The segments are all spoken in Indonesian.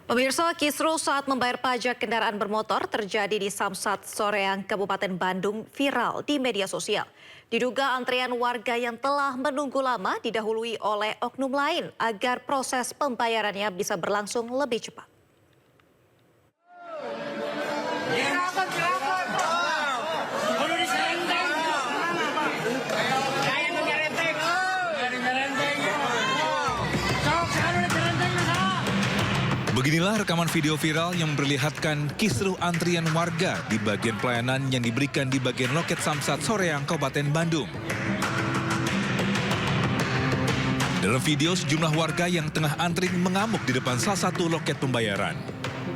Pemirsa, kisruh saat membayar pajak kendaraan bermotor terjadi di Samsat Soreang, Kabupaten Bandung viral di media sosial. Diduga antrian warga yang telah menunggu lama didahului oleh oknum lain agar proses pembayarannya bisa berlangsung lebih cepat. Beginilah rekaman video viral yang memperlihatkan kisruh antrian warga di bagian pelayanan yang diberikan di bagian loket Samsat Soreang, Kabupaten Bandung. Dalam video, sejumlah warga yang tengah antri mengamuk di depan salah satu loket pembayaran.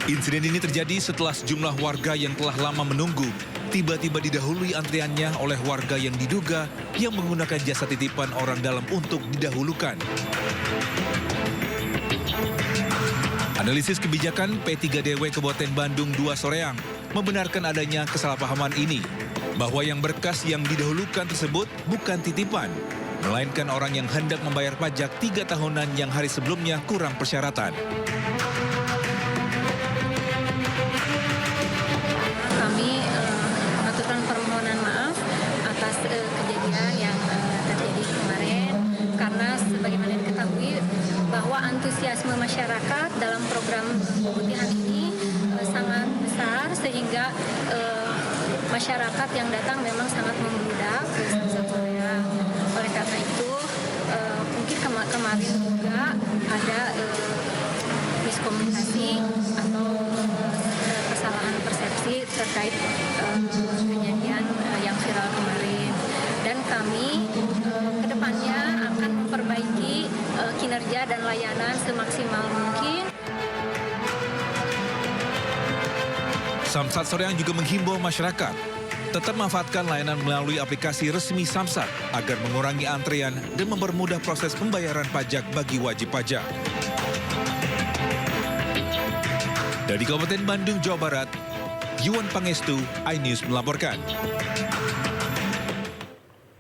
Insiden ini terjadi setelah sejumlah warga yang telah lama menunggu tiba-tiba didahului antriannya oleh warga yang diduga yang menggunakan jasa titipan orang dalam untuk didahulukan. Analisis kebijakan P3DW Kabupaten Bandung 2 Soreang membenarkan adanya kesalahpahaman ini, bahwa yang berkas yang didahulukan tersebut bukan titipan, melainkan orang yang hendak membayar pajak 3 tahunan yang hari sebelumnya kurang persyaratan. Kami mengaturkan permohonan maaf atas kejadian yang terjadi kemarin, karena sebagaimana diketahui bahwa antusiasme masyarakat dalam program pemutihan ini sangat besar, sehingga masyarakat yang datang memang sangat membludak ke Samsat Soreang. Oleh karena itu mungkin kemarin juga ada miskomunikasi atau kesalahan persepsi terkait kejadian yang viral kemarin, dan kami kedepannya akan memperbaiki kinerja dan layanan semaksimal mungkin. Samsat Soreang juga menghimbau masyarakat tetap memanfaatkan layanan melalui aplikasi resmi Samsat agar mengurangi antrean dan mempermudah proses pembayaran pajak bagi wajib pajak. Dari Kabupaten Bandung, Jawa Barat, Yuan Pangestu, iNews melaporkan.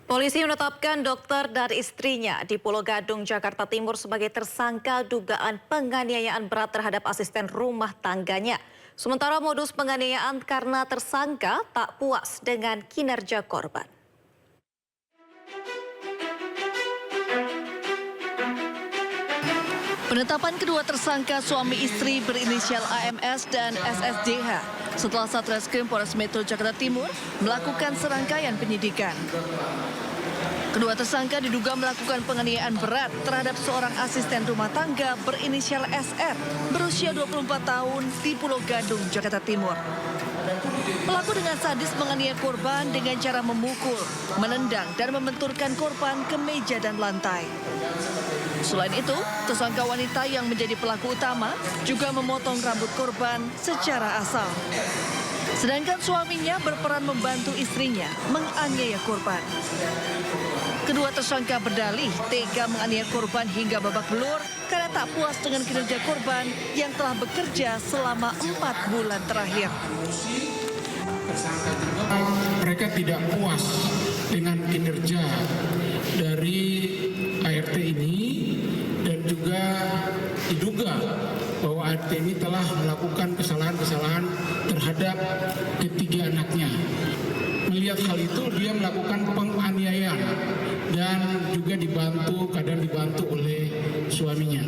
Polisi menetapkan dokter dan istrinya di Pulau Gadung, Jakarta Timur sebagai tersangka dugaan penganiayaan berat terhadap asisten rumah tangganya. Sementara modus penganiayaan karena tersangka tak puas dengan kinerja korban. Penetapan kedua tersangka suami istri berinisial AMS dan SSDH setelah Satreskrim Polres Metro Jakarta Timur melakukan serangkaian penyidikan. Kedua tersangka diduga melakukan penganiayaan berat terhadap seorang asisten rumah tangga berinisial SR berusia 24 tahun di Pulau Gadung, Jakarta Timur. Pelaku dengan sadis menganiaya korban dengan cara memukul, menendang, dan membenturkan korban ke meja dan lantai. Selain itu, tersangka wanita yang menjadi pelaku utama juga memotong rambut korban secara assal. Sedangkan suaminya berperan membantu istrinya menganiaya korban. Kedua tersangka berdalih tega menganiaya korban hingga babak belur karena tak puas dengan kinerja korban yang telah bekerja selama 4 bulan terakhir. Mereka tidak puas dengan kinerja dari ART ini dan juga diduga bahwa ART ini telah melakukan kesalahan-kesalahan terhadap ketiga anaknya. Melihat hal itu, dia melakukan penganiayaan dan juga kadang dibantu oleh suaminya.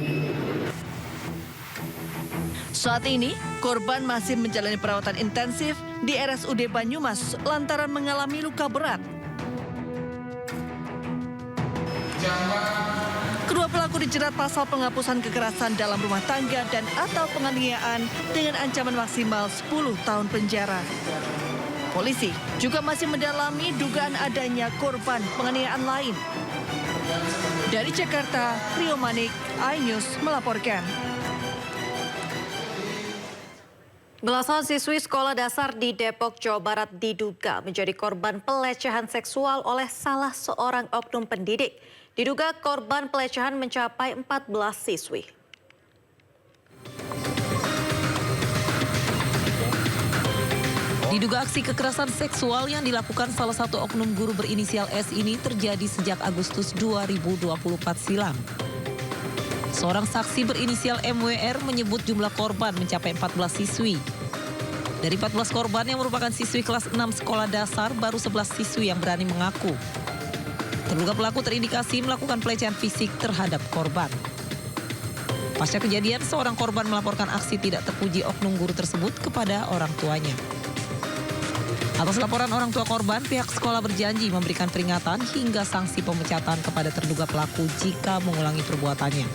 Saat ini, korban masih menjalani perawatan intensif di RSUD Banyumas lantaran mengalami luka berat. Kedua pelaku dijerat pasal penghapusan kekerasan dalam rumah tangga dan atau penganiayaan dengan ancaman maksimal 10 tahun penjara. Polisi juga masih mendalami dugaan adanya korban penganiayaan lain. Dari Jakarta, Rio Manik, iNews melaporkan. Belasan siswi sekolah dasar di Depok, Jawa Barat diduga menjadi korban pelecehan seksual oleh salah seorang oknum pendidik. Diduga korban pelecehan mencapai 14 siswi. Diduga aksi kekerasan seksual yang dilakukan salah satu oknum guru berinisial S ini terjadi sejak Agustus 2024 silam. Seorang saksi berinisial MWR menyebut jumlah korban mencapai 14 siswi. Dari 14 korban yang merupakan siswi kelas 6 sekolah dasar, baru 11 siswi yang berani mengaku. Terduga pelaku terindikasi melakukan pelecehan fisik terhadap korban. Pasca kejadian, seorang korban melaporkan aksi tidak terpuji oknum guru tersebut kepada orang tuanya. Atas laporan orang tua korban, pihak sekolah berjanji memberikan peringatan hingga sanksi pemecatan kepada terduga pelaku jika mengulangi perbuatannya.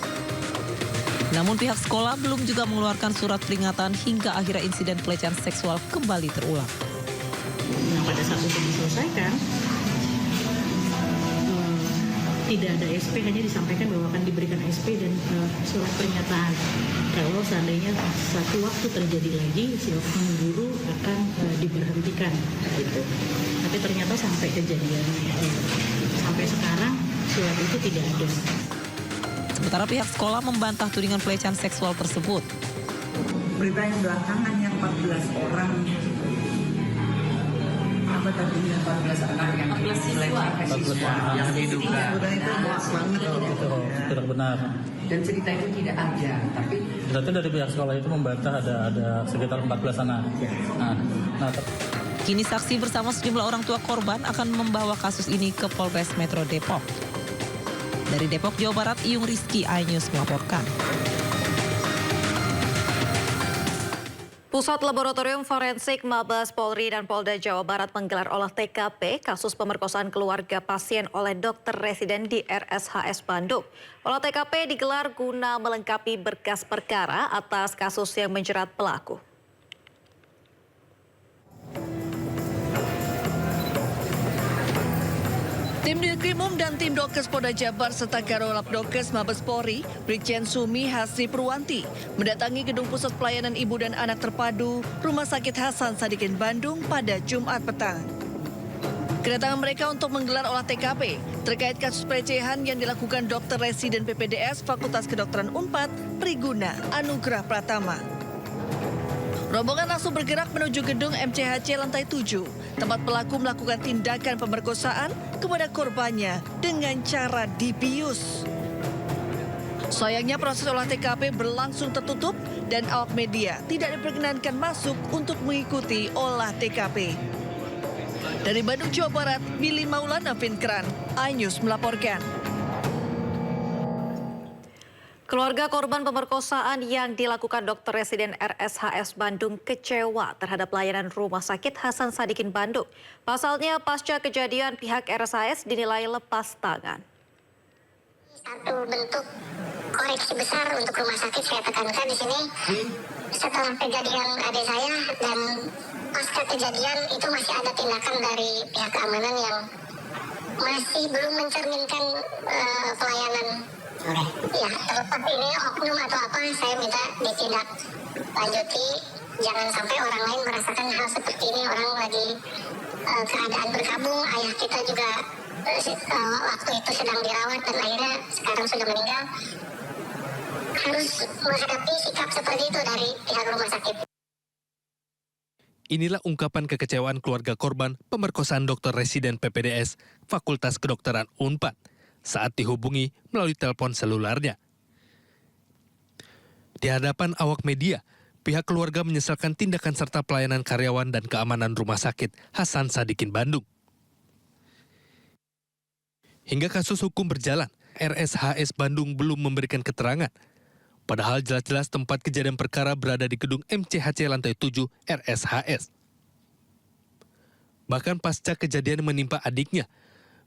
Namun pihak sekolah belum juga mengeluarkan surat peringatan hingga akhirnya insiden pelecehan seksual kembali terulang. Nah, pada saat itu diselesaikan, tidak ada SP, hanya disampaikan bahwa akan diberikan SP dan surat pernyataan. Kalau seandainya satu waktu terjadi lagi, si oknum guru akan diberhentikan. Gitu. Tapi ternyata sampai kejadian, sampai sekarang surat itu tidak ada. Sementara pihak sekolah membantah tudingan pelecehan seksual tersebut. Berita yang belakangan yang 14 orang, apa tadi? 14 anak yang 14 siswa yang diduga itu hoax banget itu tidak benar. Dan cerita itu tidak ada, tapi berarti dari pihak sekolah itu membantah ada sekitar 14 anak. Kini saksi bersama sejumlah orang tua korban akan membawa kasus ini ke Polres Metro Depok. Dari Depok, Jawa Barat, Iyung Rizky, iNews melaporkan. Pusat Laboratorium Forensik Mabes Polri dan Polda Jawa Barat menggelar olah TKP kasus pemerkosaan keluarga pasien oleh dokter residen di RSHS Bandung. Olah TKP digelar guna melengkapi berkas perkara atas kasus yang menjerat pelaku. Tim Ditkrimum dan tim Dokes Polda Jabar serta Karolap Dokes Mabes Polri, Brigjen Sumi Hasri Purwanti, mendatangi Gedung Pusat Pelayanan Ibu dan Anak Terpadu Rumah Sakit Hasan Sadikin Bandung pada Jumat petang. Kedatangan mereka untuk menggelar olah TKP terkait kasus pelecehan yang dilakukan dokter residen PPDS Fakultas Kedokteran Unpad, Priguna Anugrah Pratama. Rombongan langsung bergerak menuju gedung MCHC lantai 7, tempat pelaku melakukan tindakan pemerkosaan kepada korbannya dengan cara dibius. Sayangnya proses olah TKP berlangsung tertutup dan awak media tidak diperkenankan masuk untuk mengikuti olah TKP. Dari Bandung, Jawa Barat, Billy Maulana Vinkran, iNews melaporkan. Keluarga korban pemerkosaan yang dilakukan dokter residen RSHS Bandung kecewa terhadap layanan Rumah Sakit Hasan Sadikin Bandung. Pasalnya pasca kejadian pihak RSHS dinilai lepas tangan. Satu bentuk koreksi besar untuk rumah sakit saya tekankan di sini. Setelah kejadian adik saya dan pasca kejadian itu masih ada tindakan dari pihak keamanan yang masih belum mencerminkan pelayanan. Ya, terlepas ini oknum atau apa, saya minta ditindak lanjuti. Jangan sampai orang lain merasakan hal seperti ini. Orang lagi keadaan berkabung, ayah kita juga waktu itu sedang dirawat dan akhirnya sekarang sudah meninggal. Harus menghadapi sikap seperti itu dari pihak rumah sakit. Inilah ungkapan kekecewaan keluarga korban pemerkosaan dokter residen PPDS Fakultas Kedokteran Unpad saat dihubungi melalui telepon selularnya. Di hadapan awak media, pihak keluarga menyesalkan tindakan serta pelayanan karyawan dan keamanan Rumah Sakit Hasan Sadikin Bandung. Hingga kasus hukum berjalan, RSHS Bandung belum memberikan keterangan. Padahal jelas-jelas tempat kejadian perkara berada di gedung MCHC lantai 7 RSHS. Bahkan pasca kejadian menimpa adiknya,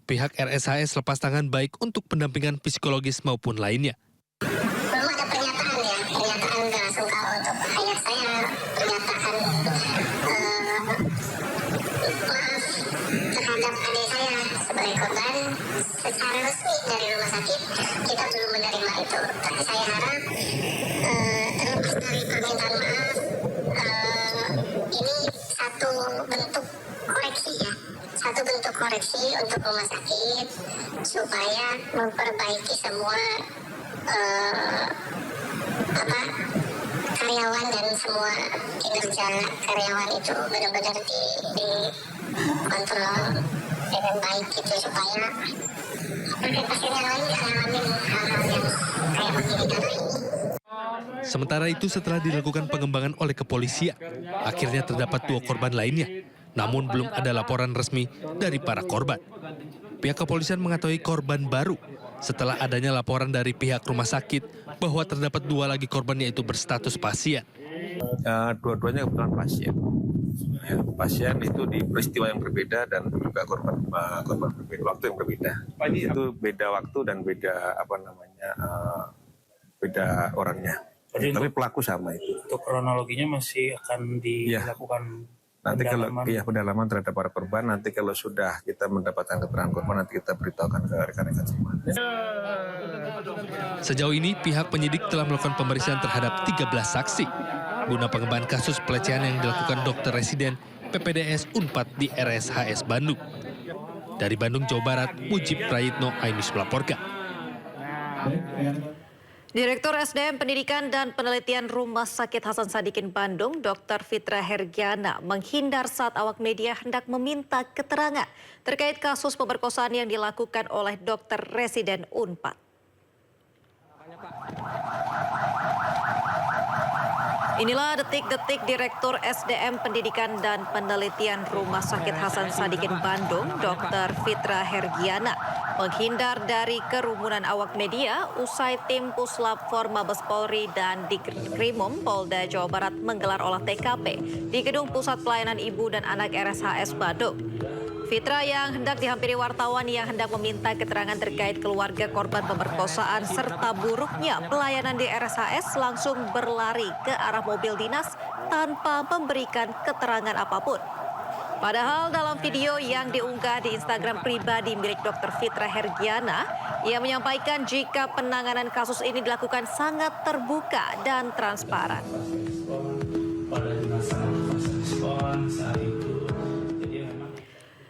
pihak RSHS lepas tangan baik untuk pendampingan psikologis maupun lainnya. Belum ada pernyataan bela sungkawa untuk ayah saya, pernyataan maaf terhadap adik saya sebagai korban secara resmi dari rumah sakit. Kita belum menerima itu. Tapi saya harap terlepas dari permintaan maaf, ini satu bentuk koreksi ya. Satu bentuk koreksi untuk rumah sakit supaya memperbaiki semua karyawan dan semua kinerja karyawan itu benar-benar dikontrol dengan baik gitu supaya pasien yang lain tidak alami hal-hal yang kayak begini. negara ini. Sementara itu setelah dilakukan pengembangan oleh kepolisian, akhirnya terdapat 2 korban lainnya. Namun belum ada laporan resmi dari para korban. Pihak kepolisian mengetahui korban baru setelah adanya laporan dari pihak rumah sakit bahwa terdapat 2 lagi korban yaitu berstatus pasien. Dua-duanya kebetulan pasien. Ya, pasien itu di peristiwa yang berbeda dan juga korban berbeda, waktu yang berbeda. Itu beda waktu dan beda beda orangnya. Tapi pelaku sama itu. Untuk kronologinya masih akan dilakukan nanti pendalaman terhadap para korban. Nanti kalau sudah kita mendapatkan keterangan korban, nanti kita beritahukan ke rekan-rekan semua. Sejauh ini pihak penyidik telah melakukan pemeriksaan terhadap 13 saksi guna pengembangan kasus pelecehan yang dilakukan dokter residen PPDS Unpad di RSHS Bandung. Dari Bandung, Jawa Barat, Mujib Prayitno, iNews melaporkan. Direktur SDM Pendidikan dan Penelitian Rumah Sakit Hasan Sadikin Bandung, Dr. Fitra Hergiana, menghindar saat awak media hendak meminta keterangan terkait kasus pemerkosaan yang dilakukan oleh dokter residen Unpad. Inilah detik-detik Direktur SDM Pendidikan dan Penelitian Rumah Sakit Hasan Sadikin Bandung, Dr. Fitra Hergiana, menghindar dari kerumunan awak media usai tim Puslap For Mabes Polri dan Dikrimum Polda Jawa Barat menggelar olah TKP di Gedung Pusat Pelayanan Ibu dan Anak RSHS Bandung. Fitra yang hendak dihampiri wartawan yang hendak meminta keterangan terkait keluarga korban pemerkosaan serta buruknya pelayanan di RSHS langsung berlari ke arah mobil dinas tanpa memberikan keterangan apapun. Padahal dalam video yang diunggah di Instagram pribadi milik Dr. Fitra Hergiana, ia menyampaikan jika penanganan kasus ini dilakukan sangat terbuka dan transparan.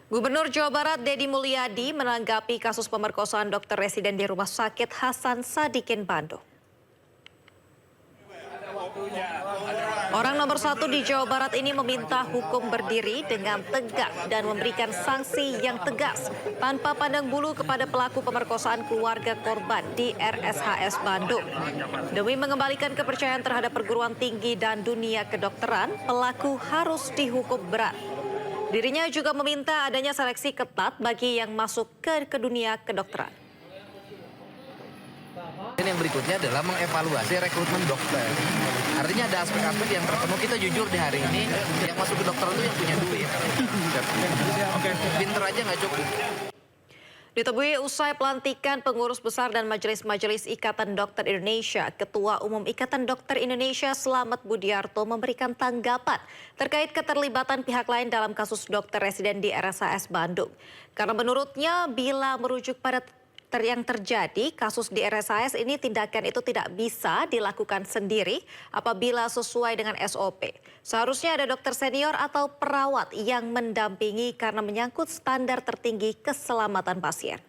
Gubernur Jawa Barat Deddy Mulyadi menanggapi kasus pemerkosaan dokter residen di Rumah Sakit Hasan Sadikin Bandung. Orang nomor 1 di Jawa Barat ini meminta hukum berdiri dengan tegak dan memberikan sanksi yang tegas tanpa pandang bulu kepada pelaku pemerkosaan keluarga korban di RSHS Bandung. Demi mengembalikan kepercayaan terhadap perguruan tinggi dan dunia kedokteran, pelaku harus dihukum berat. Dirinya juga meminta adanya seleksi ketat bagi yang masuk ke dunia kedokteran. Yang berikutnya adalah mengevaluasi rekrutmen dokter. Artinya ada aspek-aspek yang terpenuhi. Kita jujur di hari ini, yang masuk ke dokter itu yang punya duit. Pinter aja nggak cukup. Ditemui usai pelantikan pengurus besar dan majelis-majelis Ikatan Dokter Indonesia, Ketua Umum Ikatan Dokter Indonesia Slamet Budiarto memberikan tanggapan terkait keterlibatan pihak lain dalam kasus dokter residen di RSHS Bandung. Karena menurutnya bila merujuk pada yang terjadi, kasus di RSHS ini tindakan itu tidak bisa dilakukan sendiri apabila sesuai dengan SOP. Seharusnya ada dokter senior atau perawat yang mendampingi karena menyangkut standar tertinggi keselamatan pasien.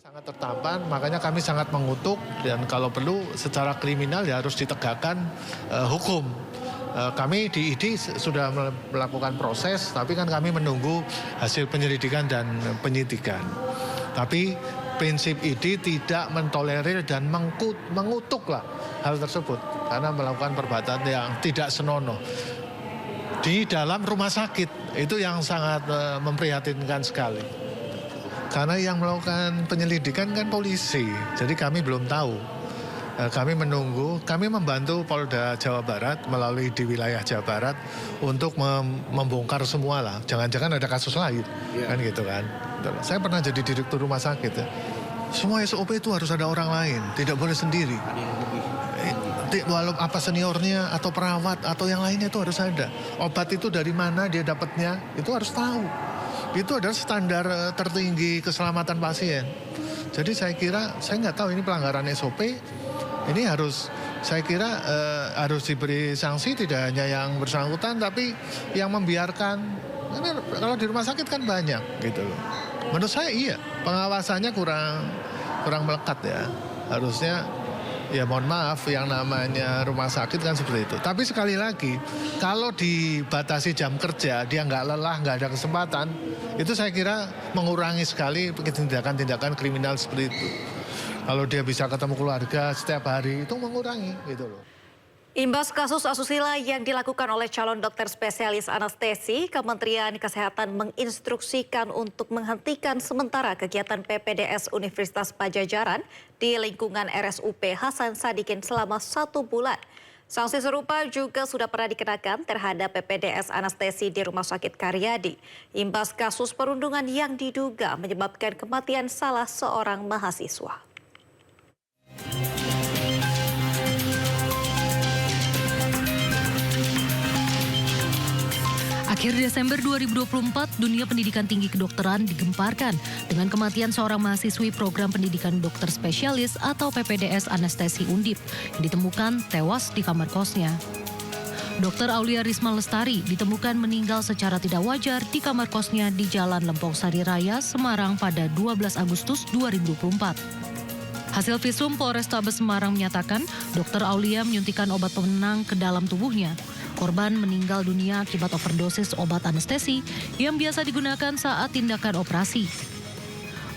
Sangat tertampan, makanya kami sangat mengutuk dan kalau perlu secara kriminal ya harus ditegakkan hukum. Kami di ID sudah melakukan proses, tapi kan kami menunggu hasil penyelidikan dan penyidikan. Tapi prinsip ID tidak mentolerir dan mengutuklah hal tersebut karena melakukan perbuatan yang tidak senonoh di dalam rumah sakit. Itu yang sangat memprihatinkan sekali. Karena yang melakukan penyelidikan kan polisi, jadi kami belum tahu. Kami menunggu, kami membantu Polda Jawa Barat melalui di wilayah Jawa Barat untuk membongkar semua lah. Jangan-jangan ada kasus lain, kan gitu kan. Saya pernah jadi direktur rumah sakit ya. Semua SOP itu harus ada orang lain, tidak boleh sendiri. Walau apa seniornya atau perawat atau yang lainnya itu harus ada. Obat itu dari mana dia dapatnya, itu harus tahu. Itu adalah standar tertinggi keselamatan pasien. Jadi saya kira, saya nggak tahu ini pelanggaran SOP. Ini harus, saya kira harus diberi sanksi tidak hanya yang bersangkutan, tapi yang membiarkan. Ini kalau di rumah sakit kan banyak gitu loh. Menurut saya iya, pengawasannya kurang melekat ya. Harusnya ya mohon maaf yang namanya rumah sakit kan seperti itu. Tapi sekali lagi, kalau dibatasi jam kerja, dia nggak lelah, nggak ada kesempatan, itu saya kira mengurangi sekali tindakan-tindakan kriminal seperti itu. Kalau dia bisa ketemu keluarga setiap hari, itu mengurangi gitu loh. Imbas kasus asusila yang dilakukan oleh calon dokter spesialis anestesi, Kementerian Kesehatan menginstruksikan untuk menghentikan sementara kegiatan PPDS Universitas Padjadjaran di lingkungan RSUP Hasan Sadikin selama 1 bulan. Sanksi serupa juga sudah pernah dikenakan terhadap PPDS anestesi di Rumah Sakit Karyadi. Imbas kasus perundungan yang diduga menyebabkan kematian salah seorang mahasiswa. Akhir Desember 2024, dunia pendidikan tinggi kedokteran digemparkan dengan kematian seorang mahasiswi program pendidikan dokter spesialis atau PPDS anestesi Undip yang ditemukan tewas di kamar kosnya. Dr. Aulia Risma Lestari ditemukan meninggal secara tidak wajar di kamar kosnya di Jalan Lempong Sari Raya, Semarang pada 12 Agustus 2024. Hasil visum Polrestabes Semarang menyatakan Dr. Aulia menyuntikkan obat penenang ke dalam tubuhnya. Korban meninggal dunia akibat overdosis obat anestesi yang biasa digunakan saat tindakan operasi.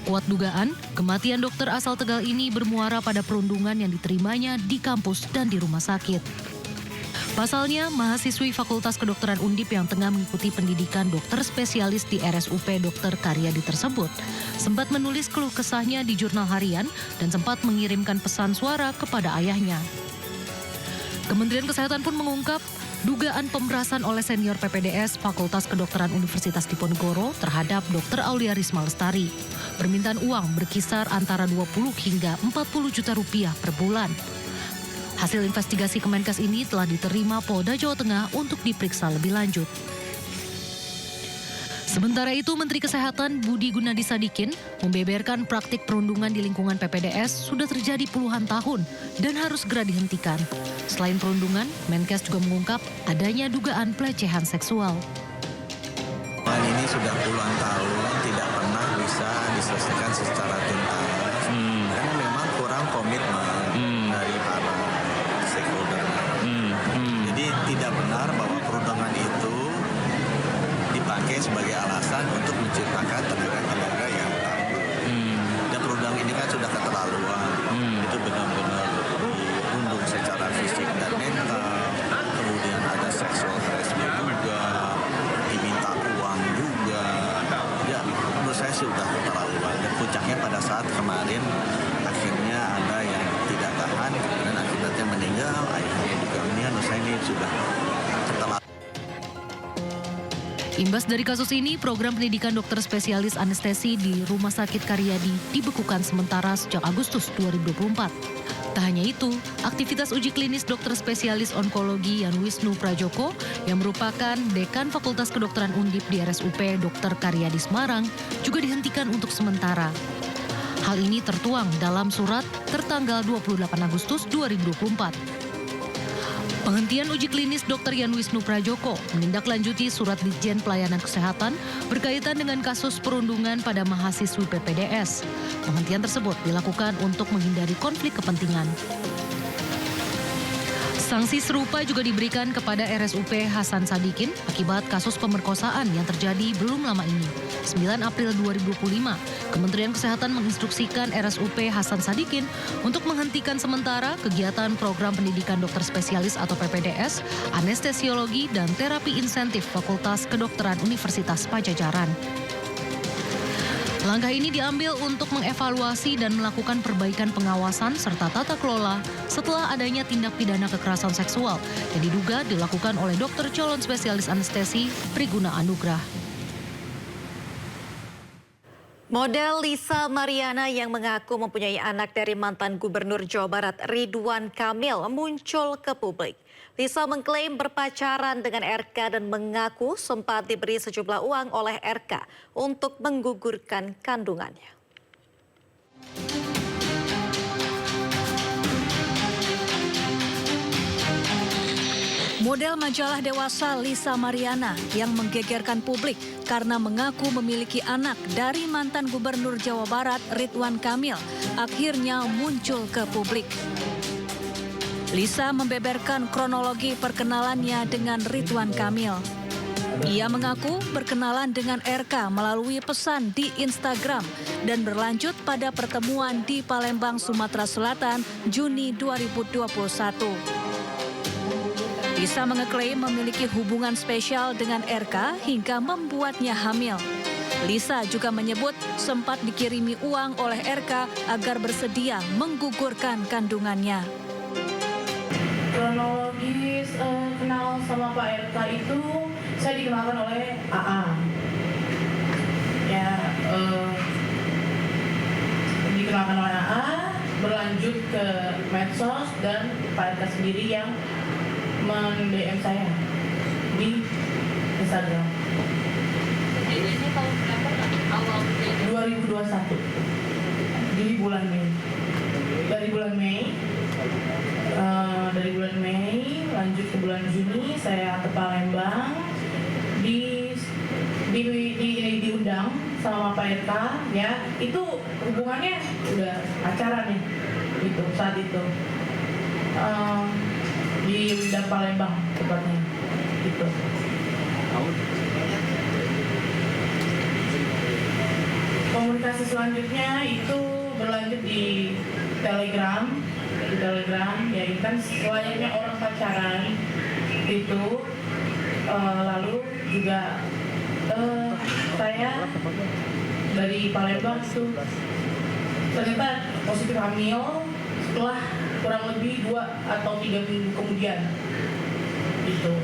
Kuat dugaan, kematian dokter asal Tegal ini bermuara pada perundungan yang diterimanya di kampus dan di rumah sakit. Pasalnya, mahasiswi Fakultas Kedokteran Undip yang tengah mengikuti pendidikan dokter spesialis di RSUP Dr. Karyadi tersebut sempat menulis keluh kesahnya di jurnal harian dan sempat mengirimkan pesan suara kepada ayahnya. Kementerian Kesehatan pun mengungkap dugaan pemerasan oleh senior PPDS Fakultas Kedokteran Universitas Diponegoro terhadap Dr. Aulia Risma Lestari. Permintaan uang berkisar antara 20 hingga 40 juta rupiah per bulan. Hasil investigasi Kemenkes ini telah diterima Polda Jawa Tengah untuk diperiksa lebih lanjut. Sementara itu, Menteri Kesehatan Budi Gunadi Sadikin membeberkan praktik perundungan di lingkungan PPDS sudah terjadi puluhan tahun dan harus segera dihentikan. Selain perundungan, Menkes juga mengungkap adanya dugaan pelecehan seksual. Ini sudah puluhan tahun tidak pernah bisa diselesaikan secara tuntas karena memang kurang komitmen dari para stakeholder. Jadi tidak benar bahwa perundungan itu dipakai sebagai alasan untuk menciptakan tenaga-tenaga yang tangguh. Dan perundang ini kan sudah keterlaluan. Itu benar-benar dirundung secara fisik dan mental. Kemudian ada sexual harassment juga, diminta uang juga. Ya, menurut saya sudah keterlaluan. Dan puncaknya pada saat kemarin akhirnya ada yang tidak tahan dan akhirnya meninggal. Ayahnya juga meninggal. Menurut saya ini sudah keterlaluan. Imbas dari kasus ini, program pendidikan dokter spesialis anestesi di Rumah Sakit Karyadi dibekukan sementara sejak Agustus 2024. Tak hanya itu, aktivitas uji klinis dokter spesialis onkologi Yan Wisnu Prajoko yang merupakan Dekan Fakultas Kedokteran Undip di RSUP Dr. Karyadi Semarang juga dihentikan untuk sementara. Hal ini tertuang dalam surat tertanggal 28 Agustus 2024. Penghentian uji klinis Dr. Yan Wisnu Prajoko menindaklanjuti surat Ditjen Pelayanan Kesehatan berkaitan dengan kasus perundungan pada mahasiswi PPDS. Penghentian tersebut dilakukan untuk menghindari konflik kepentingan. Sanksi serupa juga diberikan kepada RSUP Hasan Sadikin akibat kasus pemerkosaan yang terjadi belum lama ini. 9 April 2025, Kementerian Kesehatan menginstruksikan RSUP Hasan Sadikin untuk menghentikan sementara kegiatan program pendidikan dokter spesialis atau PPDS, anestesiologi dan terapi insentif Fakultas Kedokteran Universitas Padjadjaran. Langkah ini diambil untuk mengevaluasi dan melakukan perbaikan pengawasan serta tata kelola setelah adanya tindak pidana kekerasan seksual yang diduga dilakukan oleh dokter calon spesialis anestesi Priguna Anugrah. Model Lisa Mariana yang mengaku mempunyai anak dari mantan Gubernur Jawa Barat Ridwan Kamil muncul ke publik. Lisa mengklaim berpacaran dengan RK dan mengaku sempat diberi sejumlah uang oleh RK untuk menggugurkan kandungannya. Model majalah dewasa Lisa Mariana yang menggegerkan publik karena mengaku memiliki anak dari mantan Gubernur Jawa Barat Ridwan Kamil akhirnya muncul ke publik. Lisa membeberkan kronologi perkenalannya dengan Ridwan Kamil. Ia mengaku berkenalan dengan RK melalui pesan di Instagram dan berlanjut pada pertemuan di Palembang, Sumatera Selatan, Juni 2021. Lisa mengeklaim memiliki hubungan spesial dengan RK hingga membuatnya hamil. Lisa juga menyebut sempat dikirimi uang oleh RK agar bersedia menggugurkan kandungannya. Kronologis kenal sama Pak RK itu saya dikenalkan oleh AA. Ya, dikenalkan oleh AA, berlanjut ke medsos dan Pak RK sendiri yang men-DM saya di Instagram. Ini tahun berapa? Awal 2021 di bulan Mei. Dari bulan Mei lanjut ke bulan Juni saya ke Palembang diundang sama Pak RK, ya itu hubungannya udah pacaran nih gitu saat itu di Palembang tepatnya gitu. Komunikasi selanjutnya itu berlanjut di Telegram ya itu kan selayaknya orang pacaran itu. Lalu juga saya dari Palembang itu ternyata positif hamil setelah kurang lebih 2 atau 3 minggu kemudian gitu.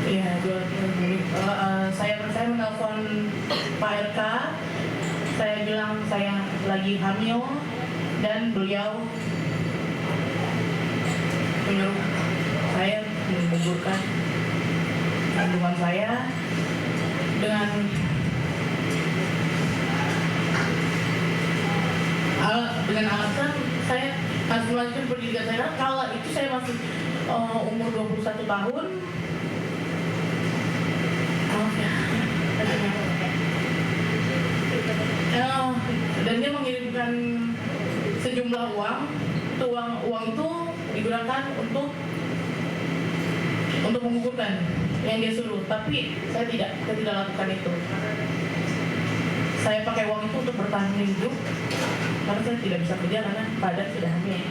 Ya, saya menelpon Pak RK, saya bilang saya lagi hamil dan beliau menyuruh saya menggugurkan kandungan saya dengan alasan saya harus melanjutkan pendidikan saya. Kalau itu saya masih umur 21 tahun. Dan dia mengirimkan sejumlah uang. Uang itu digunakan untuk menggugurkan yang dia suruh, tapi saya tidak lakukan itu. Saya pakai uang itu untuk bertahan hidup karena saya tidak bisa kerja karena badan sudah hamil.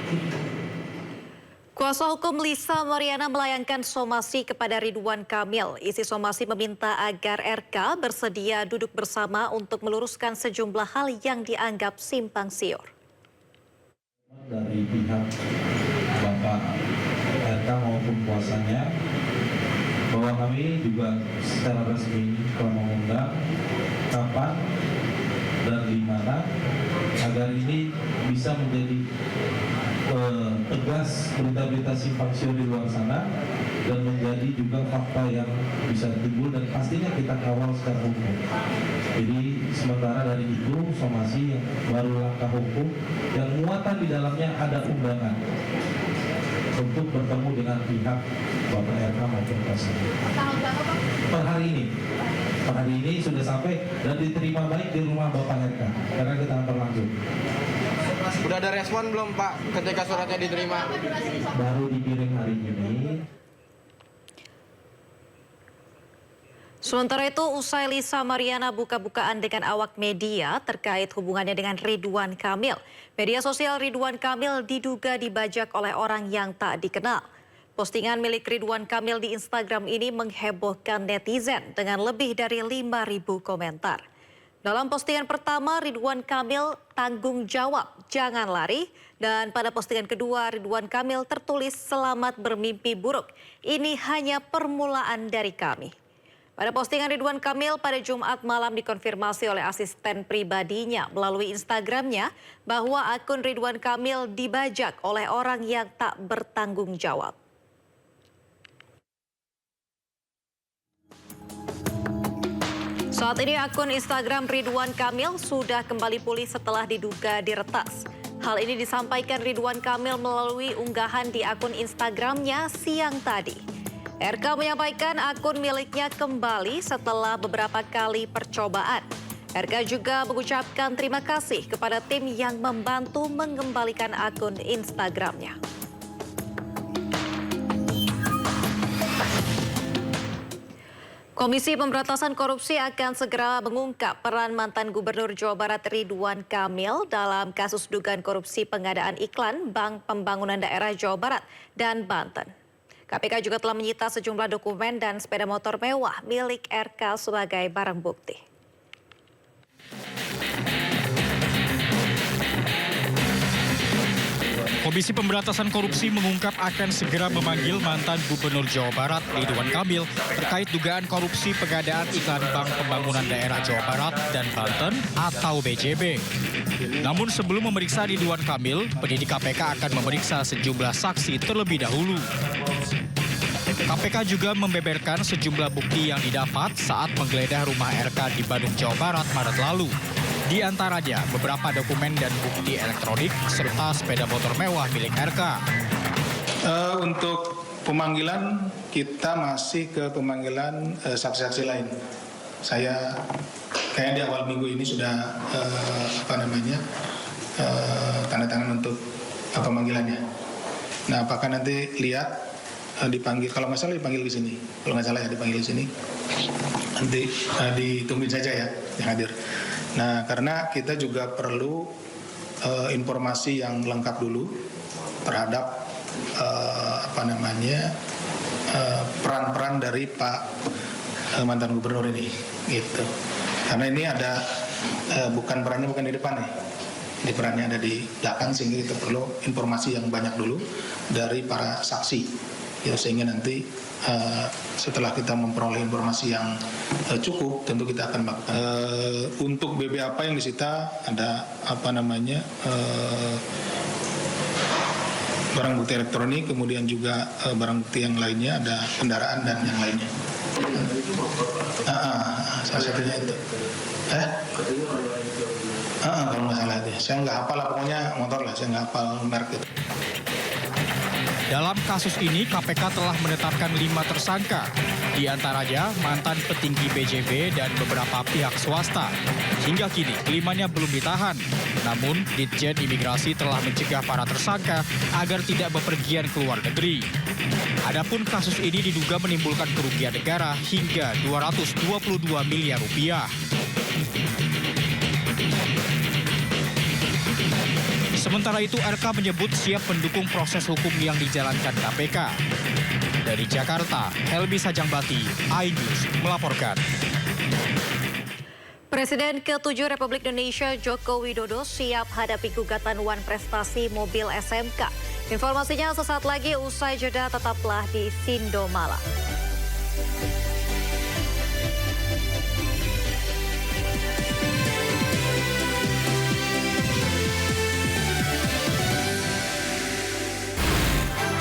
Kuasa hukum Lisa Mariana melayangkan somasi kepada Ridwan Kamil. Isi somasi meminta agar RK bersedia duduk bersama untuk meluruskan sejumlah hal yang dianggap simpang siur. Dari pihak Bapak RK maupun kuasanya, bahwa kami juga secara resmi telah mengundang kapan dan di mana agar ini bisa menjadi tegas berita-berita simpang siur di luar sana dan menjadi juga fakta yang bisa timbul dan pastinya kita kawal secara hukum. Jadi sementara dari itu somasi yang baru langkah hukum yang muatan di dalamnya ada undangan untuk bertemu dengan pihak Bapak RK maupun kuasanya. Per hari ini sudah sampai dan diterima baik di rumah Bapak RK karena kita akan berlanjut. Sudah ada respon belum Pak ketika suratnya diterima? Baru dikirim hari ini. Sementara itu, usai Lisa Mariana buka-bukaan dengan awak media terkait hubungannya dengan Ridwan Kamil, media sosial Ridwan Kamil diduga dibajak oleh orang yang tak dikenal. Postingan milik Ridwan Kamil di Instagram ini menghebohkan netizen dengan lebih dari 5.000 komentar. Dalam postingan pertama, Ridwan Kamil tanggung jawab, jangan lari. Dan pada postingan kedua, Ridwan Kamil tertulis selamat bermimpi buruk. Ini hanya permulaan dari kami. Pada postingan Ridwan Kamil pada Jumat malam dikonfirmasi oleh asisten pribadinya melalui Instagramnya bahwa akun Ridwan Kamil dibajak oleh orang yang tak bertanggung jawab. Saat ini akun Instagram Ridwan Kamil sudah kembali pulih setelah diduga diretas. Hal ini disampaikan Ridwan Kamil melalui unggahan di akun Instagramnya siang tadi. RK menyampaikan akun miliknya kembali setelah beberapa kali percobaan. RK juga mengucapkan terima kasih kepada tim yang membantu mengembalikan akun Instagramnya. Komisi Pemberantasan Korupsi akan segera mengungkap peran mantan Gubernur Jawa Barat Ridwan Kamil dalam kasus dugaan korupsi pengadaan iklan Bank Pembangunan Daerah Jawa Barat dan Banten. KPK juga telah menyita sejumlah dokumen dan sepeda motor mewah milik RK sebagai barang bukti. Komisi Pemberantasan Korupsi mengungkap akan segera memanggil mantan Gubernur Jawa Barat Ridwan Kamil terkait dugaan korupsi pengadaan iklan Bank Pembangunan Daerah Jawa Barat dan Banten atau BJB. Namun sebelum memeriksa Ridwan Kamil, penyidik KPK akan memeriksa sejumlah saksi terlebih dahulu. KPK juga membeberkan sejumlah bukti yang didapat saat menggeledah rumah RK di Bandung, Jawa Barat Maret lalu. Di antaranya beberapa dokumen dan bukti elektronik serta sepeda motor mewah milik RK. Untuk pemanggilan kita masih ke pemanggilan saksi-saksi lain. Saya kayaknya di awal minggu ini sudah tanda tangan untuk pemanggilannya. Nah, apakah nanti lihat dipanggil? Kalau nggak salah dipanggil di sini. Kalau nggak salah ya dipanggil di sini. Nanti ditungguin saja ya yang hadir. Nah, karena kita juga perlu informasi yang lengkap dulu terhadap peran-peran dari Pak mantan gubernur ini, gitu. Karena ini ada perannya bukan di depan nih, di perannya ada di belakang, sehingga kita perlu informasi yang banyak dulu dari para saksi, ya, sehingga nanti setelah kita memperoleh informasi yang cukup, tentu kita akan untuk BB apa yang disita ada barang bukti elektronik, kemudian juga barang bukti yang lainnya ada kendaraan dan yang lainnya. Salah satunya itu. Kalau nggak salah itu, saya nggak hafal lah, pokoknya motor lah, saya nggak hafal merek itu. Dalam kasus ini, KPK telah menetapkan 5 tersangka, di antaranya mantan petinggi BJB dan beberapa pihak swasta. Hingga kini, kelimanya belum ditahan. Namun, Ditjen Imigrasi telah mencegah para tersangka agar tidak bepergian ke luar negeri. Adapun kasus ini diduga menimbulkan kerugian negara hingga 222 miliar rupiah. Sementara itu, RK menyebut siap mendukung proses hukum yang dijalankan KPK. Dari Jakarta, Helmi Sajangbati, iNews melaporkan. Presiden ke-7 Republik Indonesia Joko Widodo siap hadapi gugatan Wan Prestasi mobil SMK. Informasinya sesaat lagi usai jeda, tetaplah di Sindo Malam.